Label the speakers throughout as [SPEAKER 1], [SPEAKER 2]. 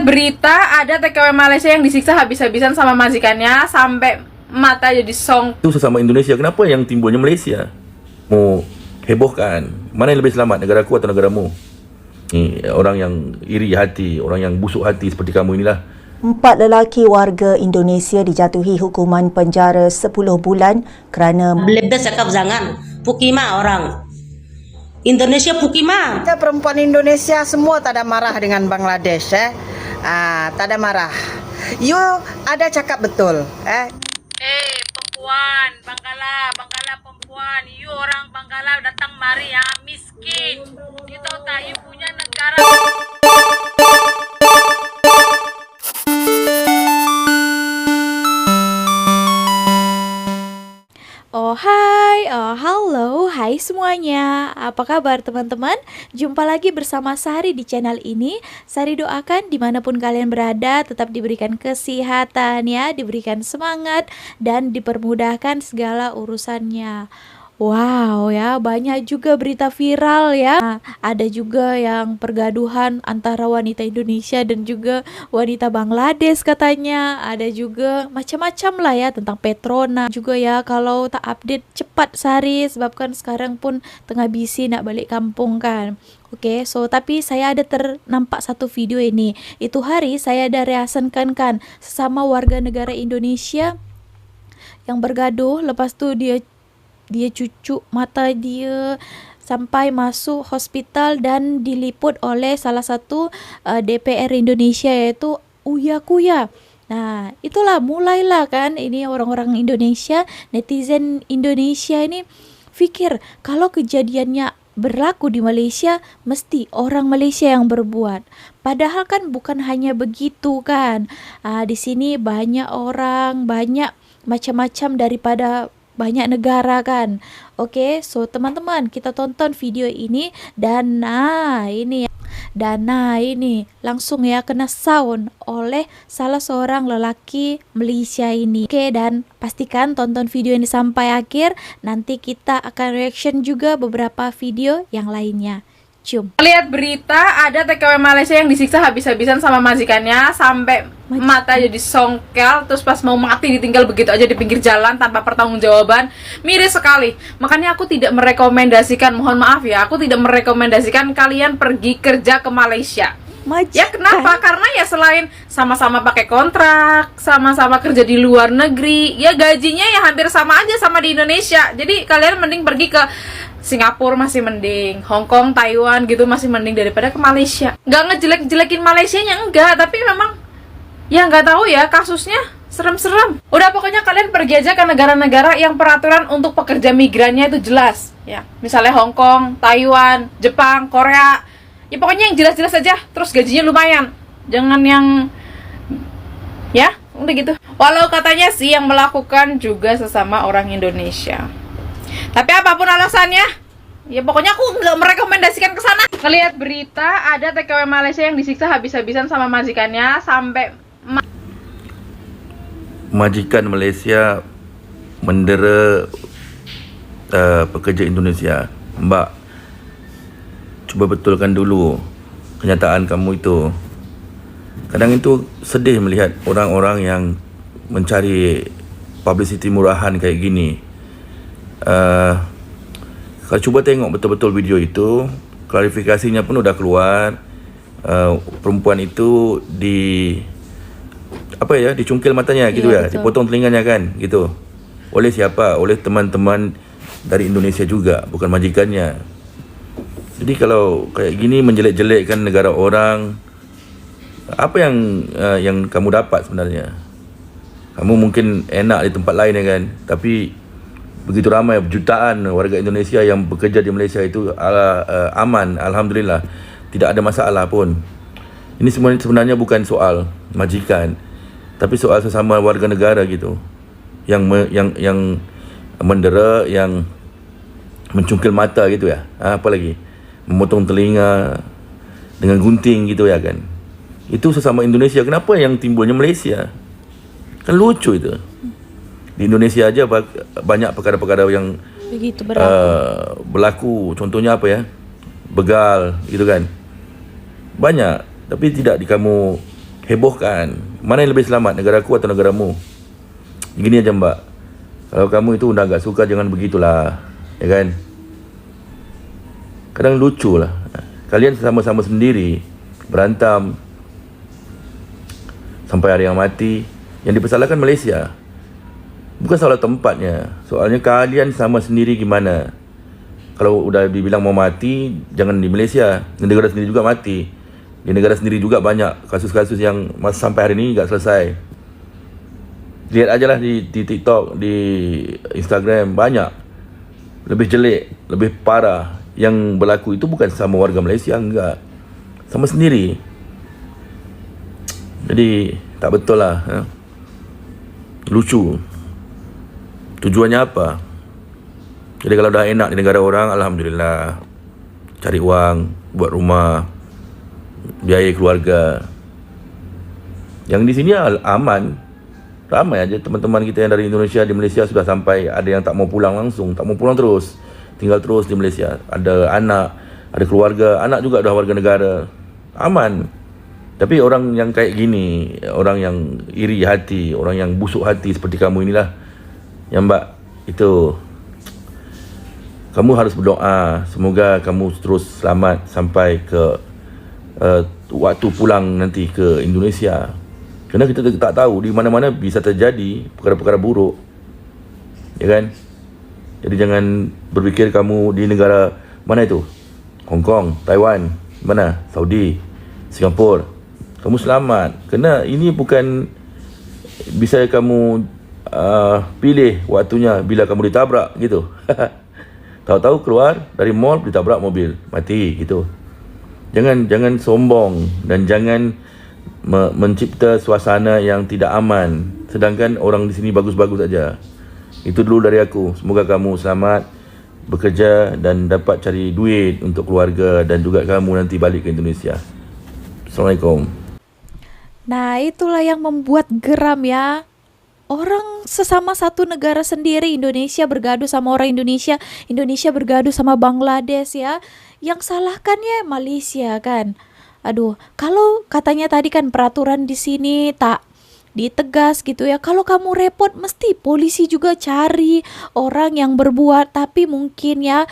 [SPEAKER 1] Lihat berita ada TKW Malaysia yang disiksa habis-habisan sama majikannya sampai mata jadi song.
[SPEAKER 2] Itu sesama Indonesia. Kenapa yang timbulnya Malaysia? Mau hebohkan. Mana yang lebih selamat, negaraku atau negaramu? Ni orang yang iri hati, orang yang busuk hati seperti kamu inilah.
[SPEAKER 3] 4 lelaki warga Indonesia dijatuhi hukuman penjara 10 bulan kerana
[SPEAKER 4] Lebes cakap jangan. Pukima orang. Indonesia Pukima.
[SPEAKER 5] Kita perempuan Indonesia semua tak ada marah dengan Bangladesh tak ada marah. You ada cakap betul
[SPEAKER 1] Perempuan Bangala perempuan, you orang Bangala datang mari ya miskin. You tahu tak, you punya negara.
[SPEAKER 6] Oh hai, halo, hai semuanya. Apa kabar teman-teman? Jumpa lagi bersama Sari di channel ini. Sari doakan dimanapun kalian berada tetap diberikan kesehatan ya, diberikan semangat dan dipermudahkan segala urusannya. Wow ya, banyak juga berita viral ya. Ada juga yang pergaduhan antara wanita Indonesia dan juga wanita Bangladesh katanya. Ada juga macam-macam lah ya tentang Petronas juga ya. Kalau tak update cepat Sari sebabkan sekarang pun tengah busy nak balik kampung kan. Oke, so tapi saya ada ternampak satu video ini. Itu hari saya ada reasenkan kan sesama warga negara Indonesia yang bergaduh, lepas tu dia cucuk mata dia sampai masuk hospital dan diliput oleh salah satu DPR Indonesia yaitu Uya Kuya. Nah, itulah mulailah kan ini orang-orang Indonesia, netizen Indonesia ini fikir kalau kejadiannya berlaku di Malaysia mesti orang Malaysia yang berbuat. Padahal kan bukan hanya begitu kan. Di sini banyak orang, banyak macam-macam daripada banyak negara kan. Oke, so teman-teman kita tonton video ini dan ini langsung ya kena sound oleh salah seorang lelaki Malaysia ini. Oke, dan pastikan tonton video ini sampai akhir. Nanti kita akan reaction juga beberapa video yang lainnya. Cium.
[SPEAKER 1] Lihat berita ada TKW Malaysia yang disiksa habis-habisan sama majikannya sampai mata jadi songkel, terus pas mau mati ditinggal begitu aja di pinggir jalan tanpa pertanggungjawaban. Miris sekali. Makanya aku tidak merekomendasikan, mohon maaf ya, aku tidak merekomendasikan kalian pergi kerja ke Malaysia. Ya kenapa? Karena ya selain sama-sama pakai kontrak, sama-sama kerja di luar negeri, ya gajinya ya hampir sama aja sama di Indonesia. Jadi kalian mending pergi ke Singapura masih mending, Hong Kong, Taiwan gitu masih mending daripada ke Malaysia. Nggak ngejelek-jelekin Malaysianya enggak, tapi memang ya nggak tahu ya kasusnya serem-serem. Udah pokoknya kalian pergi aja ke negara-negara yang peraturan untuk pekerja migrannya itu jelas ya. Misalnya Hong Kong, Taiwan, Jepang, Korea. Ya pokoknya yang jelas-jelas aja, terus gajinya lumayan. Jangan yang ya, udah gitu. Walau katanya sih yang melakukan juga sesama orang Indonesia. Tapi apapun alasannya, ya pokoknya aku nggak merekomendasikan ke sana. Ngelihat berita ada TKW Malaysia yang disiksa habis-habisan sama majikannya sampai
[SPEAKER 2] Majikan Malaysia mendera pekerja Indonesia. Mbak, cuba betulkan dulu kenyataan kamu itu. Kadang itu sedih melihat orang-orang yang mencari publicity murahan kayak gini. Kalau cuba tengok betul-betul video itu, klarifikasinya pun udah keluar. Perempuan itu dicungkil matanya gitu ya,
[SPEAKER 6] betul.
[SPEAKER 2] dipotong telinganya kan gitu. Oleh siapa? Oleh teman-teman dari Indonesia juga, bukan majikannya. Jadi kalau kayak gini menjelek-jelekkan negara orang, apa yang kamu dapat sebenarnya? Kamu mungkin enak di tempat lain ya kan, tapi begitu ramai jutaan warga Indonesia yang bekerja di Malaysia itu aman, alhamdulillah, tidak ada masalah pun. Ini sebenarnya bukan soal majikan, tapi soal sesama warga negara gitu, yang mendera, yang mencungkil mata gitu ya, apa lagi, memotong telinga dengan gunting gitu ya kan. Itu sesama Indonesia. Kenapa yang timbulnya Malaysia? Kan lucu itu. Di Indonesia aja banyak perkara-perkara yang
[SPEAKER 6] begitu
[SPEAKER 2] berlaku. Contohnya apa ya? Begal gitu kan. Banyak, tapi tidak di kamu hebohkan. Mana yang lebih selamat, negaraku atau negaramu? Gini aja mbak, kalau kamu itu udah agak suka, jangan begitulah, ya kan? Kadang lucu lah, kalian sama-sama sendiri berantem sampai ada yang mati. Yang dipersalahkan Malaysia, bukan salah tempatnya. Soalnya kalian sama sendiri gimana? Kalau udah dibilang mau mati, jangan di Malaysia, di negara sendiri juga mati. Di negara sendiri juga banyak kasus-kasus yang masih sampai hari ini nggak selesai. Lihat aja lah di TikTok, di Instagram, banyak. Lebih jelek, lebih parah. Yang berlaku itu bukan sama warga Malaysia, enggak. Sama sendiri. Jadi tak betul lah. Lucu. Tujuannya apa? Jadi kalau dah enak di negara orang, alhamdulillah. Cari uang, buat rumah, biaya keluarga. Yang di sini aman. Ramai aja teman-teman kita yang dari Indonesia di Malaysia sudah sampai, ada yang tak mau pulang langsung, tak mau pulang terus, tinggal terus di Malaysia. Ada anak, ada keluarga, anak juga dah warga negara. Aman. Tapi orang yang kayak gini, orang yang iri hati, orang yang busuk hati seperti kamu inilah, yang mbak, itu kamu harus berdoa semoga kamu terus selamat sampai ke waktu pulang nanti ke Indonesia. Kerana kita tak tahu, di mana-mana bisa terjadi perkara-perkara buruk, ya kan? Jadi jangan berfikir kamu di negara mana itu, Hong Kong, Taiwan, mana, Saudi, Singapura, kamu selamat. Kerana ini bukan bisa kamu pilih waktunya bila kamu ditabrak gitu. Tahu-tahu keluar dari mall, ditabrak mobil, mati gitu. Jangan sombong dan jangan mencipta suasana yang tidak aman, sedangkan orang di sini bagus-bagus saja. Itu dulu dari aku. Semoga kamu selamat bekerja dan dapat cari duit untuk keluarga dan juga kamu nanti balik ke Indonesia. Assalamualaikum.
[SPEAKER 6] Nah, itulah yang membuat geram ya. Orang sesama satu negara sendiri, Indonesia bergaduh sama orang Indonesia, Indonesia bergaduh sama Bangladesh ya. Yang salahkannya Malaysia kan. Aduh, kalau katanya tadi kan peraturan di sini tak ditegas gitu ya. Kalau kamu repot mesti polisi juga cari orang yang berbuat, tapi mungkin ya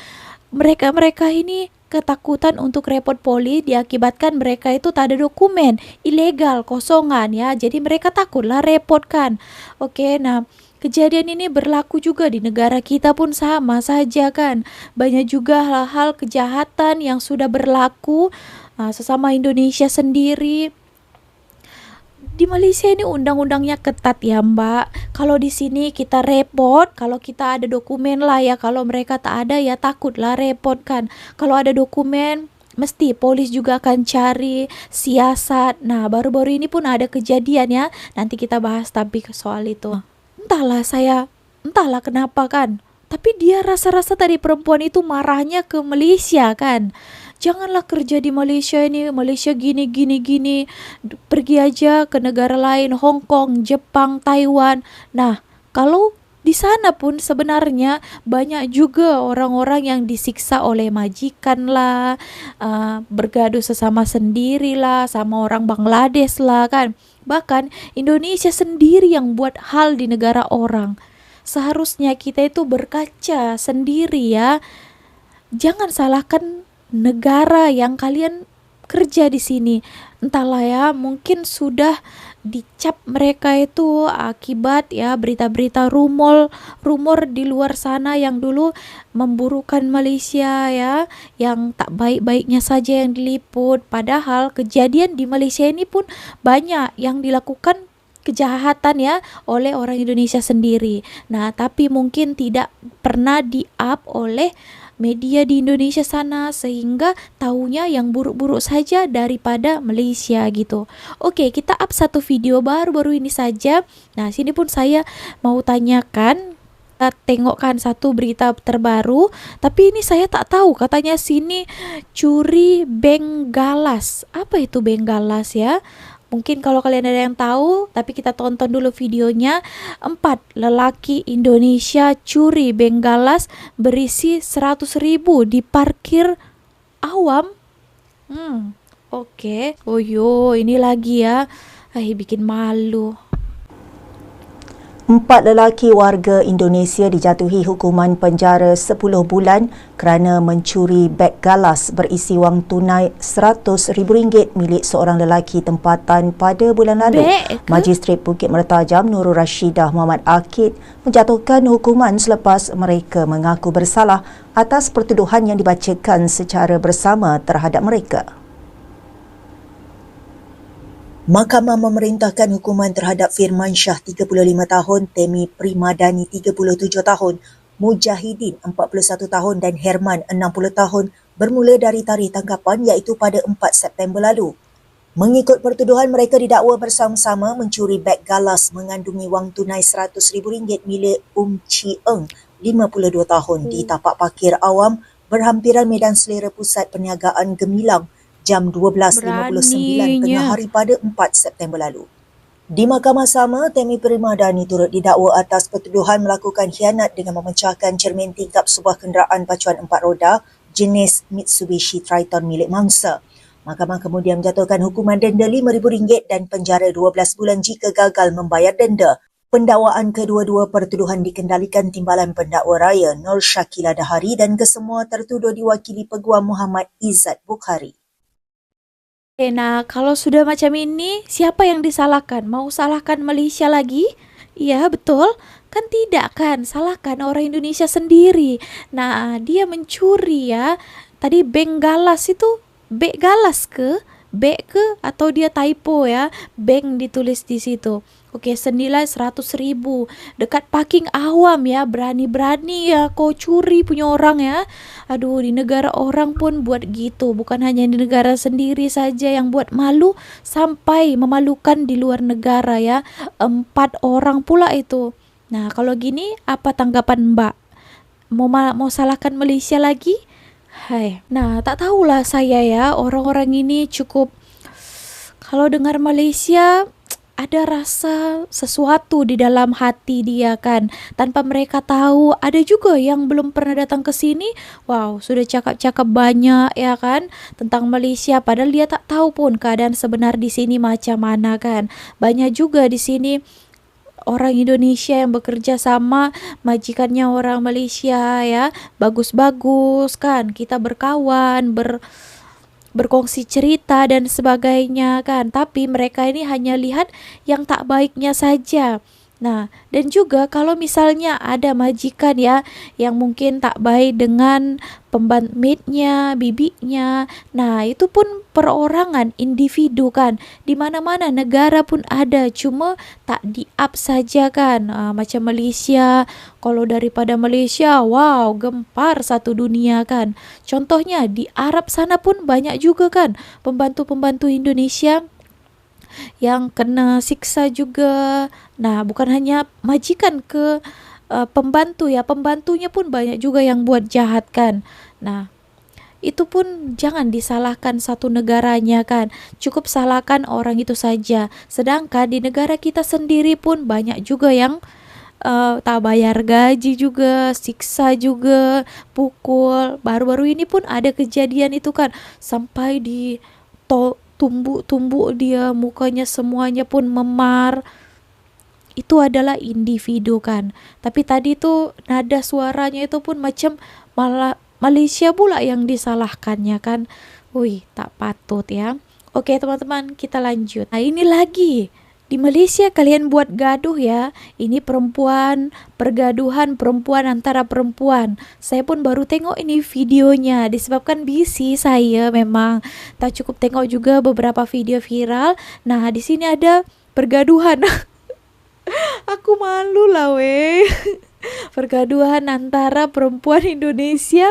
[SPEAKER 6] mereka ini ketakutan untuk repot poli diakibatkan mereka itu tak ada dokumen, ilegal, kosongan ya. Jadi mereka takutlah repot kan. Oke, nah kejadian ini berlaku juga di negara kita pun sama saja kan. Banyak juga hal-hal kejahatan yang sudah berlaku sesama Indonesia sendiri. Di Malaysia ini undang-undangnya ketat ya mbak. Kalau di sini kita repot, kalau kita ada dokumen lah ya. Kalau mereka tak ada ya takutlah repot kan. Kalau ada dokumen mesti polis juga akan cari siasat. Nah baru-baru ini pun ada kejadian ya. Nanti kita bahas tapi soal itu. Entahlah kenapa kan. Tapi dia rasa-rasa tadi perempuan itu marahnya ke Malaysia kan. Janganlah kerja di Malaysia ini, Malaysia gini. Pergi aja ke negara lain, Hong Kong, Jepang, Taiwan. Nah, kalau di sana pun sebenarnya banyak juga orang-orang yang disiksa oleh majikan lah, bergaduh sesama sendiri lah, sama orang Bangladesh lah kan. Bahkan Indonesia sendiri yang buat hal di negara orang. Seharusnya kita itu berkaca sendiri ya. Jangan salahkan negara yang kalian kerja di sini. Entahlah ya, mungkin sudah dicap mereka itu akibat ya berita-berita rumor di luar sana yang dulu memburukan Malaysia ya, yang tak baik-baiknya saja yang diliput. Padahal kejadian di Malaysia ini pun banyak yang dilakukan kejahatan ya oleh orang Indonesia sendiri. Nah, tapi mungkin tidak pernah di-up oleh media di Indonesia sana sehingga taunya yang buruk-buruk saja daripada Malaysia gitu. Oke, kita up satu video baru-baru ini saja. Nah, sini pun saya mau tanyakan, kita tengokkan satu berita terbaru, tapi ini saya tak tahu, katanya sini curi Benggalas. Apa itu Benggalas ya? Mungkin kalau kalian ada yang tahu, tapi kita tonton dulu videonya. 4 lelaki Indonesia curi Benggalas berisi 100.000 di parkir awam. Oke. Oh yo, ini lagi ya. Bikin malu.
[SPEAKER 3] 4 lelaki warga Indonesia dijatuhi hukuman penjara 10 bulan kerana mencuri beg galas berisi wang tunai RM100,000 milik seorang lelaki tempatan pada bulan lalu.
[SPEAKER 6] Beg ke?
[SPEAKER 3] Magistret Bukit Mertajam Nurul Rashidah Muhammad Akid menjatuhkan hukuman selepas mereka mengaku bersalah atas pertuduhan yang dibacakan secara bersama terhadap mereka. Mahkamah memerintahkan hukuman terhadap Firman Shah 35 tahun, Temi Primadani 37 tahun, Mujahidin 41 tahun dan Herman 60 tahun bermula dari tarikh tangkapan iaitu pada 4 September lalu. Mengikut pertuduhan, mereka didakwa bersama-sama mencuri beg galas mengandungi wang tunai RM100,000 milik Chi Eng, 52 tahun di tapak parkir awam berhampiran Medan Selera Pusat Perniagaan Gemilang jam 12.59 tengah hari pada 4 September lalu. Di mahkamah sama, Temi Primadani turut didakwa atas pertuduhan melakukan khianat dengan memecahkan cermin tingkap sebuah kenderaan pacuan 4 roda jenis Mitsubishi Triton milik mangsa. Mahkamah kemudian menjatuhkan hukuman denda RM5,000 dan penjara 12 bulan jika gagal membayar denda. Pendakwaan kedua-dua pertuduhan dikendalikan Timbalan Pendakwa Raya Nur Syakila Dahari dan kesemua tertuduh diwakili Peguam Muhammad Izzat Bukhari.
[SPEAKER 6] Nah, kalau sudah macam ini, siapa yang disalahkan? Mau salahkan Malaysia lagi? Iya, betul. Kan tidak kan, salahkan orang Indonesia sendiri. Nah, dia mencuri ya. Tadi bank galas itu, beg galas ke? Beg ke? Atau dia typo ya? Bank ditulis di situ. Oke, senilai RM100,000 dekat parking awam ya, berani-berani ya kau curi punya orang ya. Aduh, di negara orang pun buat gitu, bukan hanya di negara sendiri saja yang buat malu, sampai memalukan di luar negara ya. 4 orang pula itu. Nah, kalau gini apa tanggapan Mbak? Mau salahkan Malaysia lagi? Hai. Nah, tak tahulah saya ya, orang-orang ini cukup kalau dengar Malaysia ada rasa sesuatu di dalam hati dia kan, tanpa mereka tahu. Ada juga yang belum pernah datang ke sini, wow, sudah cakap-cakap banyak ya kan tentang Malaysia, padahal dia tak tahu pun keadaan sebenar di sini macam mana kan. Banyak juga di sini orang Indonesia yang bekerja sama majikannya orang Malaysia ya, bagus-bagus kan, kita berkawan, berkongsi cerita dan sebagainya kan, tapi mereka ini hanya lihat yang tak baiknya saja. Nah, dan juga kalau misalnya ada majikan ya yang mungkin tak baik dengan pembantunya, bibiknya, nah itu pun perorangan individu kan, di mana-mana negara pun ada, cuma tak di-up saja kan. Macam Malaysia, kalau daripada Malaysia, wow, gempar satu dunia kan. Contohnya di Arab sana pun banyak juga kan pembantu-pembantu Indonesia yang kena siksa juga. Nah, bukan hanya majikan ke pembantu ya, pembantunya pun banyak juga yang buat jahat kan. Nah, itu pun jangan disalahkan satu negaranya kan, cukup salahkan orang itu saja. Sedangkan di negara kita sendiri pun banyak juga yang tak bayar gaji juga, siksa juga, pukul. Baru-baru ini pun ada kejadian itu kan, sampai di tumbuk-tumbuk dia, mukanya semuanya pun memar. Itu adalah individu kan. Tapi tadi tuh nada suaranya itu pun macam malah Malaysia pula yang disalahkannya kan. Wih, tak patut ya. Oke teman-teman, kita lanjut. Nah, ini lagi. Di Malaysia kalian buat gaduh ya. Ini perempuan, pergaduhan perempuan antara perempuan. Saya pun baru tengok ini videonya. Disebabkan busy saya memang tak cukup tengok juga beberapa video viral. Nah, di sini ada pergaduhan. Aku malu lah weh. Pergaduhan antara perempuan Indonesia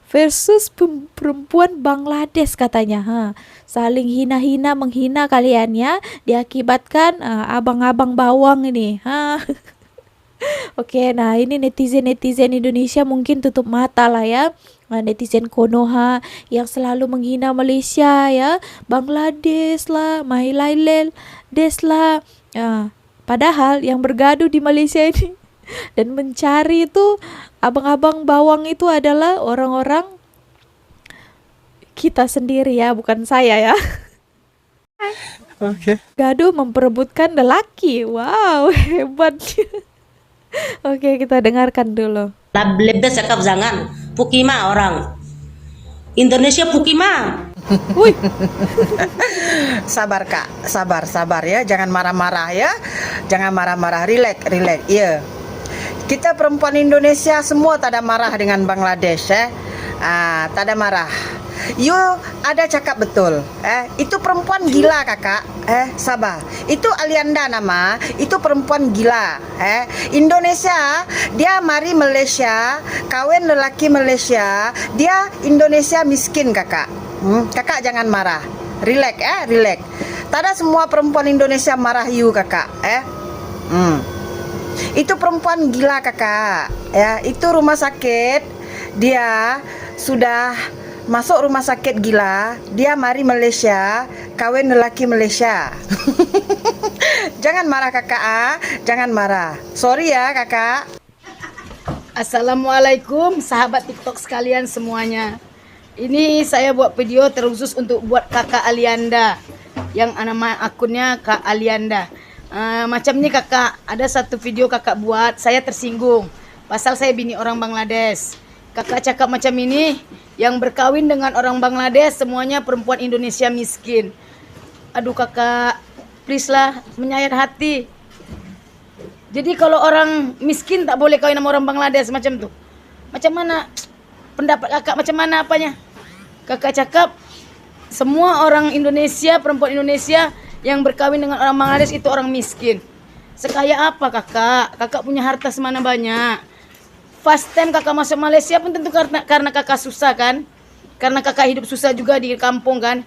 [SPEAKER 6] versus perempuan Bangladesh katanya. Saling hina-hina, menghina kalian ya, diakibatkan abang-abang bawang ini. Oke, nah ini netizen Indonesia mungkin tutup mata lah ya. Netizen Konoha yang selalu menghina Malaysia ya, Bangladesh lah, Bangladesh lah. Padahal yang bergaduh di Malaysia ini dan mencari itu abang-abang bawang itu adalah orang-orang kita sendiri ya, bukan saya ya. Gaduh memperebutkan lelaki. Wow, hebat. Oke, kita dengarkan dulu.
[SPEAKER 4] Lebih cakap jangan. Pukima orang Indonesia Pukima.
[SPEAKER 6] Wih,
[SPEAKER 5] Sabar Kak, sabar ya, jangan marah-marah ya. Jangan marah-marah, relax ya. Kita perempuan Indonesia semua tak ada marah dengan Bangladesh tak ada marah. You ada cakap betul. Itu perempuan gila kakak. Sabar. Itu Alianda nama. Itu perempuan gila. Indonesia dia mari Malaysia, kawin lelaki Malaysia, dia Indonesia miskin kakak. Kakak jangan marah. Relax relax. Tak ada semua perempuan Indonesia marah you kakak. Itu perempuan gila kakak. Ya, itu rumah sakit. Dia sudah masuk rumah sakit gila, dia mari Malaysia, kawin lelaki Malaysia. Jangan marah kakak, jangan marah. Sorry ya kakak.
[SPEAKER 7] Assalamualaikum sahabat TikTok sekalian semuanya. Ini saya buat video terkhusus untuk buat kakak Alianda, yang nama akunnya Kak Alianda. Macam ni kakak, ada satu video kakak buat, saya tersinggung. Pasal saya bini orang Bangladesh. Kakak cakap macam ini, yang berkawin dengan orang Bangladesh semuanya perempuan Indonesia miskin. Aduh kakak, please lah, menyayat hati. Jadi kalau orang miskin tak boleh kawin sama orang Bangladesh macam tu. Macam mana pendapat kakak, macam mana apanya? Kakak cakap semua orang Indonesia, perempuan Indonesia yang berkawin dengan orang Bangladesh itu orang miskin. Sekaya apa kakak? Kakak punya harta semana banyak. First time kakak masuk Malaysia pun tentu karena kakak susah kan? Karena kakak hidup susah juga di kampung kan?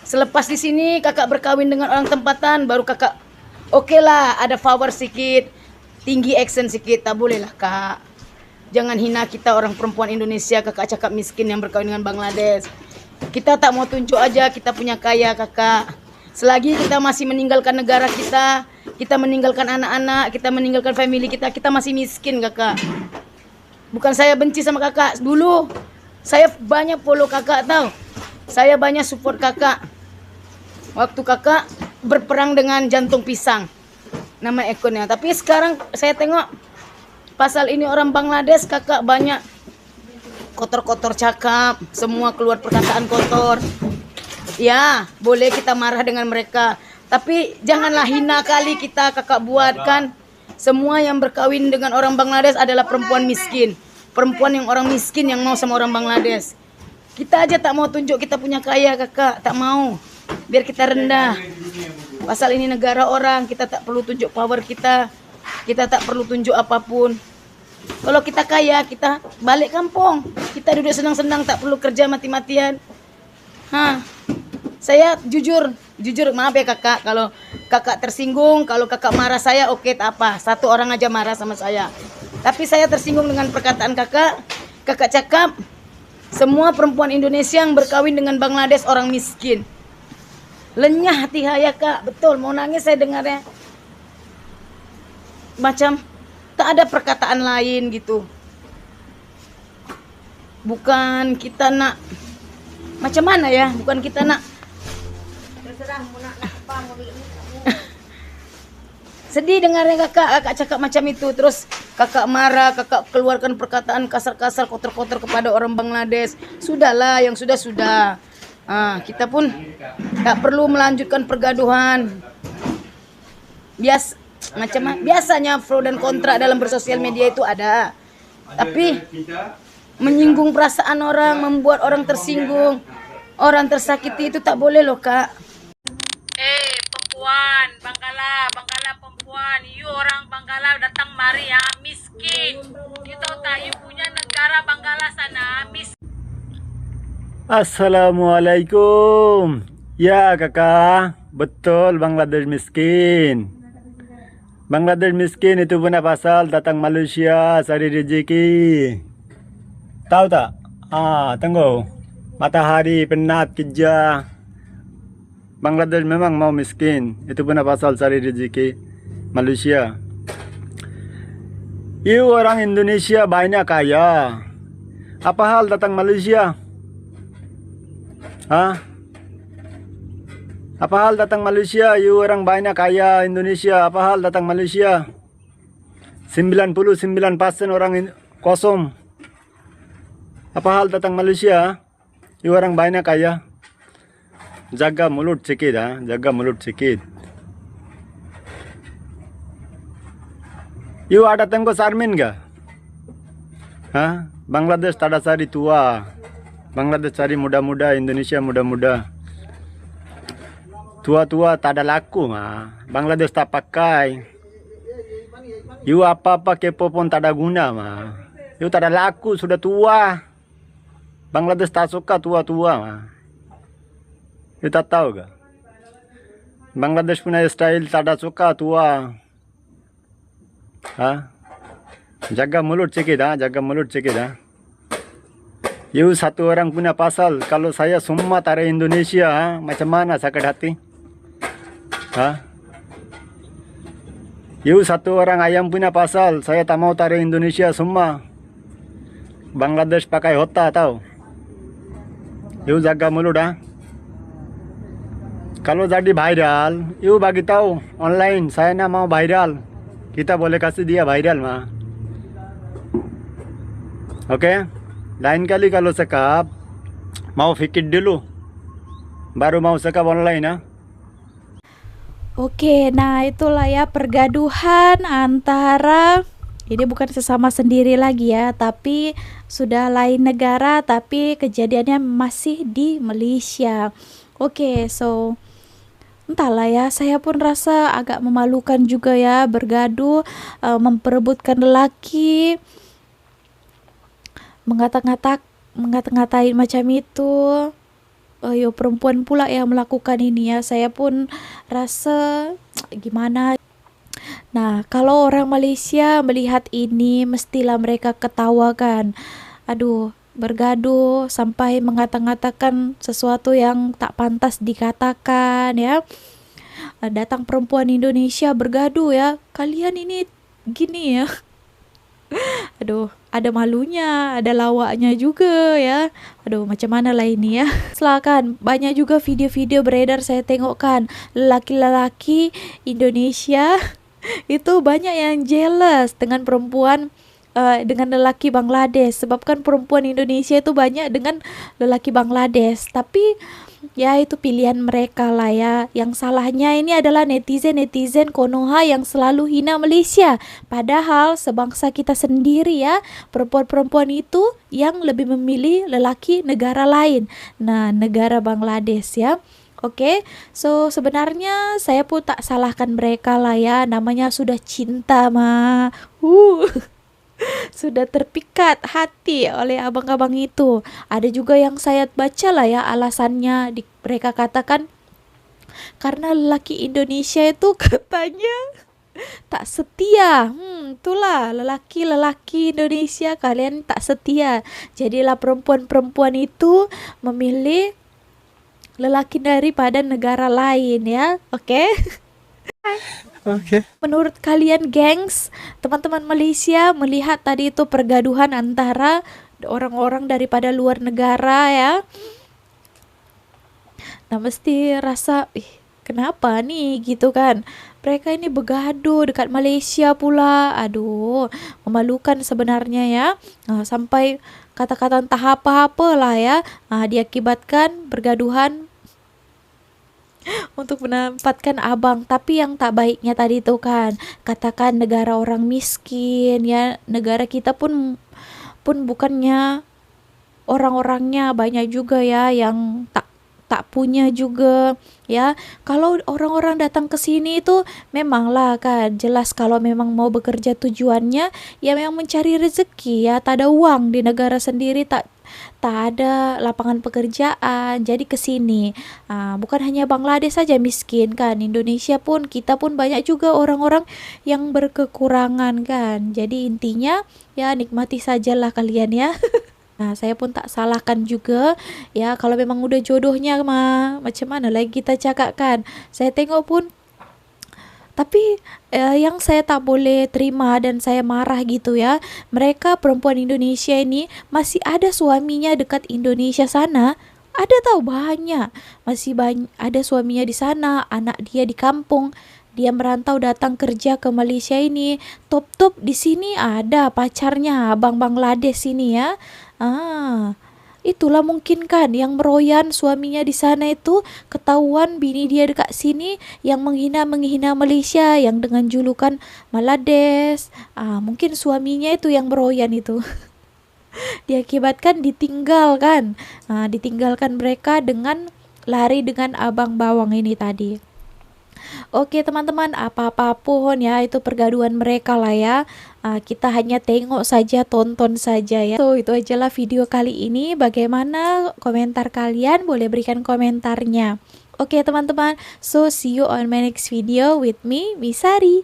[SPEAKER 7] Selepas di sini kakak berkawin dengan orang tempatan, baru kakak oke lah, ada power sikit, tinggi accent sikit, tak boleh lah kak. Jangan hina kita orang perempuan Indonesia, kakak cakap miskin yang berkawin dengan Bangladesh. Kita tak mau tunjuk aja kita punya kaya kakak. Selagi kita masih meninggalkan negara kita meninggalkan anak-anak, kita meninggalkan family kita masih miskin kakak. Bukan saya benci sama kakak. Dulu saya banyak follow kakak tahu. Saya banyak support kakak. Waktu kakak berperang dengan jantung pisang. Nama akunnya. Tapi sekarang saya tengok pasal ini orang Bangladesh, kakak banyak kotor-kotor cakap, semua keluar perkataan kotor. Ya, boleh kita marah dengan mereka, tapi janganlah hina kali kita kakak buat kan. Semua yang berkawin dengan orang Bangladesh adalah perempuan miskin. Perempuan yang orang miskin yang mau sama orang Bangladesh. Kita aja tak mau tunjuk kita punya kaya kakak, tak mau. Biar kita rendah. Pasal ini negara orang, kita tak perlu tunjuk power kita. Kita tak perlu tunjuk apapun. Kalau kita kaya, kita balik kampung. Kita duduk senang-senang, tak perlu kerja mati-matian. Saya jujur maaf ya kakak. Kalau kakak tersinggung, kalau kakak marah saya, oke tak apa. Satu orang aja marah sama saya. Tapi saya tersinggung dengan perkataan kakak. Kakak cakap, semua perempuan Indonesia yang berkawin dengan Bangladesh orang miskin. Lenyah hati saya kak, betul. Mau nangis saya dengarnya. Macam tak ada perkataan lain gitu. Bukan kita nak, macam mana ya? Bukan kita nak. Sedih dengarnya kakak cakap macam itu. Terus kakak marah, kakak keluarkan perkataan kasar-kasar, kotor-kotor kepada orang Bangladesh. Sudahlah, yang sudah-sudah. Kita pun tak perlu melanjutkan pergaduhan. Biasanya pro dan kontra dalam bersosial media itu ada. Tapi menyinggung perasaan orang, membuat orang tersinggung, orang tersakiti itu tak boleh loh kak.
[SPEAKER 1] Perempuan Bangkala perempuan, you orang Bangkala datang mari ya, miskin. You tahu tak, you punya negara Bangkala sana miskin.
[SPEAKER 8] Assalamualaikum. Ya kakak, betul Bangladesh miskin. Bangladesh miskin itu punya pasal datang Malaysia cari rezeki. Tahu tak? Tunggu. Matahari penat kerja. Bangladesh memang mau miskin. Itu punya pasal cari rezeki Malaysia. You orang Indonesia banyak kaya. Apa hal datang Malaysia? Apa hal datang Malaysia? You orang banyak kaya Indonesia. Apa hal datang Malaysia? 99% orang kosong. Apa hal datang Malaysia? You orang banyak kaya. Jaga mulut sikit, ha? Jaga mulut sikit. You ada tengok Sarmin ga? Ha? Bangladesh tak ada cari tua. Bangladesh cari muda-muda, Indonesia muda-muda. Tua-tua tak ada laku, ha? Bangladesh tak pakai. You apa-apa kepo pun tak ada guna, ma. You tak ada laku, sudah tua. Bangladesh tak suka tua-tua, ma. You tak tahu ga? Bangladesh punya style tak ada suka tua. Ha? Jaga mulut sikit, ha? Jaga mulut sikit, ha? You satu orang punya pasal. Kalau saya semua tarik Indonesia, ha? Macam mana sakit hati? Ha? You satu orang ayam punya pasal. Saya tak mau tarik Indonesia semua. Bangladesh pakai hota, tahu? You jaga mulut, ha? Kalau jadi viral, you bagi tahu online. Saya nak mau viral. Kita boleh kasih dia viral, ma. Oke? Lain kali kalau sekap, mau fikir dulu. Baru mau sekap online, ha?
[SPEAKER 6] Oke, nah itulah ya pergaduhan antara, ini bukan sesama sendiri lagi ya, tapi sudah lain negara, tapi kejadiannya masih di Malaysia. Oke, so entahlah ya, saya pun rasa agak memalukan juga ya, bergaduh, memperebutkan lelaki, mengata-ngatain macam itu. Yo, perempuan pula yang melakukan ini ya, saya pun rasa gimana. Nah, kalau orang Malaysia melihat ini, mestilah mereka ketawa kan. Aduh, bergaduh sampai mengata-ngatakan sesuatu yang tak pantas dikatakan ya. Datang perempuan Indonesia bergaduh ya, kalian ini gini ya. Aduh, ada malunya, ada lawaknya juga ya. Aduh, macam mana lah ini ya. Silakan, banyak juga video-video beredar saya tengok kan, lelaki-lelaki Indonesia itu banyak yang jealous dengan perempuan, dengan lelaki Bangladesh, sebab kan perempuan Indonesia itu banyak dengan lelaki Bangladesh. Tapi ya itu pilihan mereka lah ya. Yang salahnya ini adalah netizen Konoha yang selalu hina Malaysia, padahal sebangsa kita sendiri ya, perempuan-perempuan itu yang lebih memilih lelaki negara lain, nah negara Bangladesh ya. Oke, so sebenarnya saya pun tak salahkan mereka lah ya, namanya sudah cinta mah. Sudah terpikat hati oleh abang-abang itu. Ada juga yang saya baca lah ya alasannya, mereka katakan karena lelaki Indonesia itu katanya tak setia. Itulah lelaki Indonesia, kalian tak setia. Jadilah perempuan-perempuan itu memilih lelaki daripada negara lain ya. Oke.
[SPEAKER 8] Oke.
[SPEAKER 6] Menurut kalian gengs, teman-teman Malaysia melihat tadi itu pergaduhan antara orang-orang daripada luar negara ya. Nah, mesti rasa, kenapa nih gitu kan? Mereka ini bergaduh dekat Malaysia pula. Aduh, memalukan sebenarnya ya. Sampai kata-kata entah apa-apa lah ya, diakibatkan bergaduhan untuk menempatkan abang. Tapi yang tak baiknya tadi itu kan, katakan negara orang miskin ya, negara kita pun bukannya orang-orangnya banyak juga ya yang tak punya juga ya. Kalau orang-orang datang ke sini itu memanglah kan jelas kalau memang mau bekerja tujuannya ya memang mencari rezeki ya, tak ada uang di negara sendiri, tak ada lapangan pekerjaan, jadi ke sini. Bukan hanya Bangladesh saja miskin kan, Indonesia pun, kita pun banyak juga orang-orang yang berkekurangan kan. Jadi intinya ya nikmati sajalah kalian ya. Nah, saya pun tak salahkan juga ya, kalau memang udah jodohnya macam mana lagi kita cakap kan. Saya tengok pun, tapi yang saya tak boleh terima dan saya marah gitu ya, mereka perempuan Indonesia ini masih ada suaminya dekat Indonesia sana Ada tahu banyak, masih banyak, ada suaminya di sana, anak dia di kampung. Dia merantau datang kerja ke Malaysia ini. Top di sini ada pacarnya abang Bangladesh ini ya. Itulah mungkin kan yang meroyan suaminya di sana itu ketahuan bini dia dekat sini yang menghina Malaysia yang dengan julukan Malades. Mungkin suaminya itu yang meroyan itu. Diakibatkan ditinggalkan mereka dengan lari dengan abang bawang ini tadi. Oke teman-teman, apa-apapun ya itu pergaduhan mereka lah ya. Kita hanya tengok saja, tonton saja ya. So itu ajalah video kali ini. Bagaimana komentar kalian? Boleh berikan komentarnya. Oke teman-teman, so see you on my next video with me, Misari.